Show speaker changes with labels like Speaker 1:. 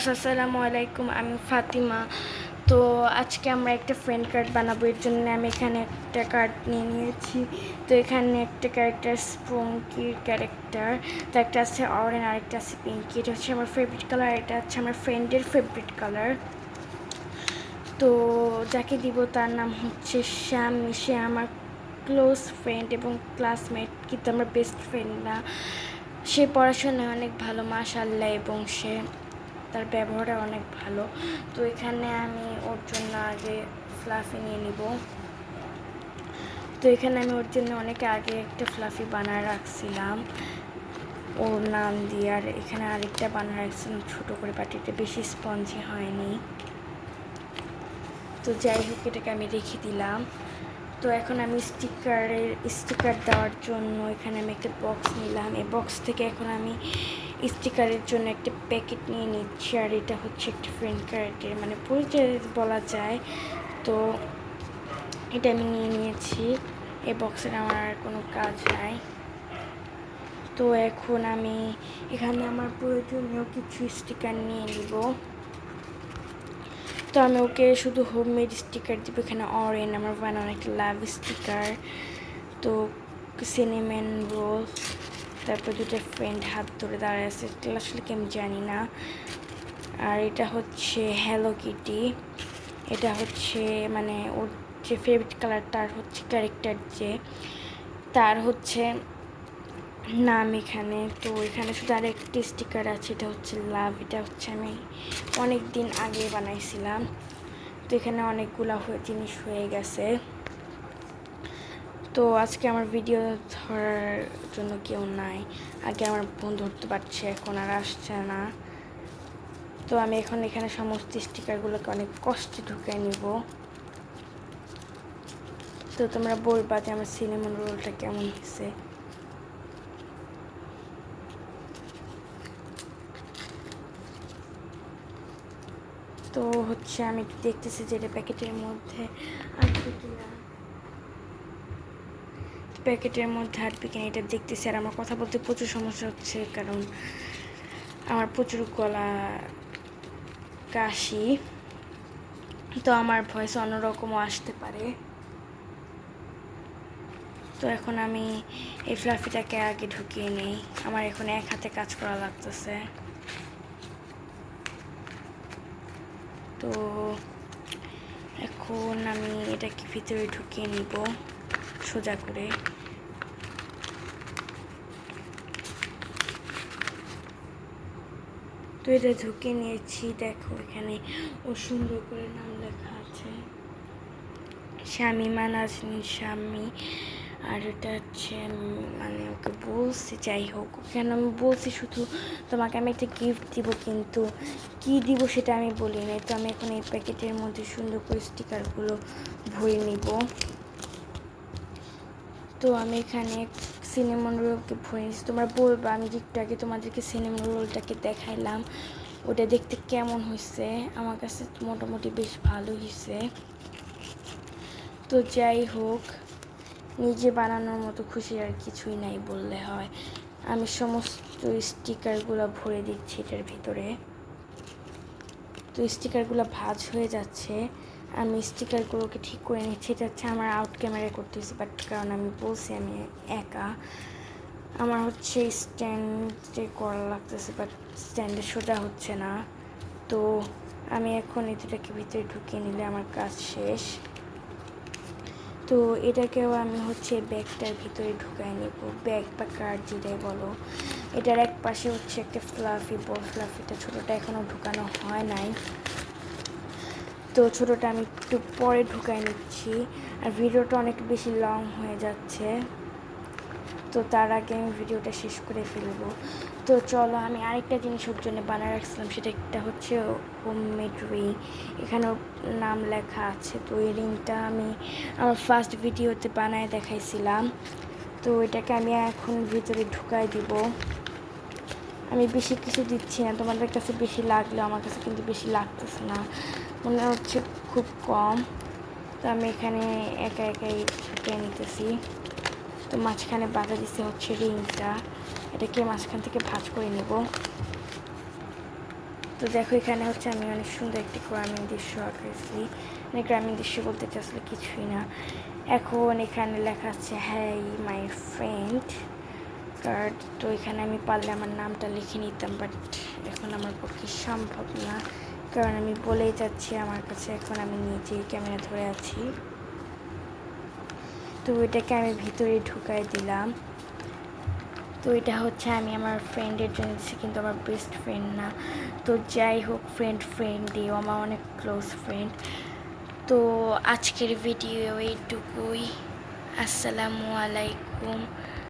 Speaker 1: আসসালামু আলাইকুম, আমি ফাতিমা। তো আজকে আমরা একটা ফ্রেন্ড কার্ড বানাবো। এর জন্য আমি এখানে একটা কার্ড নিয়ে নিয়েছি। তো এখানে একটা ক্যারেক্টার স্পঙ্কির ক্যারেক্টার, তো একটা আছে অরেঞ্জ, আরেকটা আছে পিঙ্কি। এটা হচ্ছে আমার ফেভারিট কালার, এটা হচ্ছে আমার ফ্রেন্ডের ফেভারিট কালার। তো যাকে দিব তার নাম হচ্ছে শ্যাম। সে আমার ক্লোজ ফ্রেন্ড এবং ক্লাসমেট, কিন্তু আমার বেস্ট ফ্রেন্ড না। সে পড়াশোনায় অনেক ভালো মাশাআল্লাহ, এবং তার ব্যবহারটা অনেক ভালো। তো এখানে আমি ওর জন্য আগে ফ্লাফি নিয়ে নিব। তো এখানে আমি ওর জন্য অনেক আগে একটা ফ্লাফি বানায় রাখছিলাম ওর নাম দিয়ে, আর এখানে আরেকটা বানায় রাখছিলাম ছোটো করে, বাট এটা বেশি স্পঞ্জি হয়নি। তো যাই হোক, এটাকে আমি রেখে দিলাম। তো এখন আমি স্টিকার দেওয়ার জন্য এখানে আমি একটা বক্স নিলাম। এই বক্স থেকে এখন আমি স্টিকারের জন্য একটা প্যাকেট নিয়ে নিচ্ছি। আর এটা হচ্ছে একটা ফ্রেন্ড কার্ডের মানে পরিচয় বলা যায়। তো এটা আমি নিয়ে নিয়েছি। এই বক্সের আমার আর কোনো কাজ নাই। তো এখন আমি এখানে আমার প্রয়োজনীয় কিছু স্টিকার নিয়ে নিব। তো আমি ওকে শুধু হোমমেড স্টিকার দিব। এখানে অরেঞ্জ, আমার বানানো একটা লাভ স্টিকার, তো সিনেমেন রোল, তারপর দুটো ফ্রেন্ড হাত ধরে দাঁড়ায় আছে, আসলে কি আমি জানি না। আর এটা হচ্ছে হ্যালো কিটি। এটা হচ্ছে মানে ওর যে ফেভারিট কালার, তার হচ্ছে ক্যারেক্টার, যে তার হচ্ছে নাম এখানে। তো এখানে শুধু আর একটি স্টিকার আছে, এটা হচ্ছে লাভ। এটা হচ্ছে আমি অনেক দিন আগে বানাইছিলাম। তো এখানে অনেকগুলো জিনিস হয়ে গেছে। তো আজকে আমার ভিডিও ধরার জন্য কেউ নাই। আগে আমার বোন ধরতে পারছে, এখন আর আসছে না। তো আমি এখন এখানে সমস্ত স্টিকারগুলোকে অনেক কষ্টে ঢুকে নিব। তো তোমরা বলবা যে আমার সিনেমন রোলটা কেমন হয়েছে। তো হচ্ছে আমি দেখতেছি যে এটা প্যাকেটের মধ্যে আসবে কিনা, প্যাকেটের মধ্যে আসবে কিনা এটা দেখতেছি। আর আমার কথা বলতে প্রচুর সমস্যা হচ্ছে, কারণ আমার প্রচুর গলা কাশি। তো আমার ভয়েস অন্যরকমও আসতে পারে। তো এখন আমি এই ফ্লাফিটাকে আগে ঢুকিয়ে নিই। আমার এখন এক হাতে কাজ করা লাগতেছে। তো এখন আমি এটাকে ভিতরে ঢুকিয়ে নিব সোজা করে। তো এটা ঢুকিয়ে নিয়েছি। দেখো এখানে ও সুন্দর করে নাম লেখা আছে, শামিমা নাজনীন শাম্মী। আর এটা হচ্ছে মানে ওকে বলছি, যাই হোক কেন আমি বলছি শুধু তোমাকে আমি একটা গিফট দিব, কিন্তু কি দিব সেটা আমি বলি নাই। তো আমি এখন এই প্যাকেটের মধ্যে সুন্দর করে স্টিকারগুলো ভরে নিব। তো আমি এখানে সিনেমন রোলকে ভরে নিচ্ছি। তোমরা বলবো, আমি একটু আগে তোমাদেরকে সিনেমন রোলটাকে দেখাইলাম, ওটা দেখতে কেমন হয়েছে। আমার কাছে মোটামুটি বেশ ভালো হয়েছে। তো যাই হোক, নিজে বানানোর মতো খুশি আর কিছুই নাই বললে হয়। আমি সমস্ত স্টিকারগুলো ভরে দিচ্ছি এটার ভিতরে। তো স্টিকারগুলো ভাঁজ হয়ে যাচ্ছে, আমি স্টিকারগুলোকে ঠিক করে নিচ্ছি। এটা হচ্ছে আমার আউট ক্যামেরায় করতেছি, বাট কারণ আমি বলছি আমি একা, আমার হচ্ছে স্ট্যান্ডে করা লাগতেছে, বাট স্ট্যান্ডে সোজা হচ্ছে না। তো আমি এখন এটাকে ভিতরে ঢুকিয়ে নিলে আমার কাজ শেষ। তো এটাকেও আমি হচ্ছে ব্যাগটার ভিতরে ঢুকাই নেব, ব্যাগ বা কার্ড যেটাই বলো। এটার এক পাশে হচ্ছে একটা ফ্লাফি বল, ফ্লাফিটা ছোটোটা এখনও ঢুকানো হয় নাই। তো ছোটোটা আমি একটু পরে ঢুকাই নিচ্ছি। আর ভিডিওটা অনেক বেশি লং হয়ে যাচ্ছে, তো তার আগে আমি ভিডিওটা শেষ করে ফেলবো। তো চলো, আমি আরেকটা জিনিস ওর জন্য বানায় রাখছিলাম, সেটা একটা হচ্ছে হোমমেড রিং। এখানেও নাম লেখা আছে। তো এই রিংটা আমি আমার ফার্স্ট ভিডিওতে বানায় দেখাইছিলাম। তো এটাকে আমি এখন ভিতরে ঢুকাই দিব। আমি বেশি কিছু দিচ্ছি না, তোমাদের কাছে বেশি লাগলে, আমার কাছে কিন্তু বেশি লাগতেছে না, মনে হচ্ছে খুব কম। তো আমি এখানে একা একাই ঢুকিয়ে নিতেছি। তো মাঝখানে বাঁধা দিতে হচ্ছে রিংটা, এটাকে মাঝখান থেকে ভাঁজ করে নেব। তো দেখো এখানে হচ্ছে আমি অনেক সুন্দর একটি গ্রামীণ দৃশ্য আঁকেছি, মানে গ্রামীণ দৃশ্য বলতে আসলে কিছুই না। এখন এখানে লেখা আছে হ্যাঁ মাই ফ্রেন্ড কার্ড। তো এখানে আমি পারলে আমার নামটা লিখে নিতাম, বাট এখন আমার পক্ষে সম্ভব না, কারণ আমি বলেই যাচ্ছি আমার কাছে এখন আমি নিজেই ক্যামেরা ধরে আছি। তো এটাকে আমি ভিতরে ঢুকাই দিলাম। তো এটা হচ্ছে আমি আমার ফ্রেন্ডের জন্য দিচ্ছি, কিন্তু আমার বেস্ট ফ্রেন্ড না। তো যাই হোক, ফ্রেন্ডই ও আমার অনেক ক্লোজ ফ্রেন্ড। তো আজকের ভিডিও এইটুকুই। আসসালামু আলাইকুম।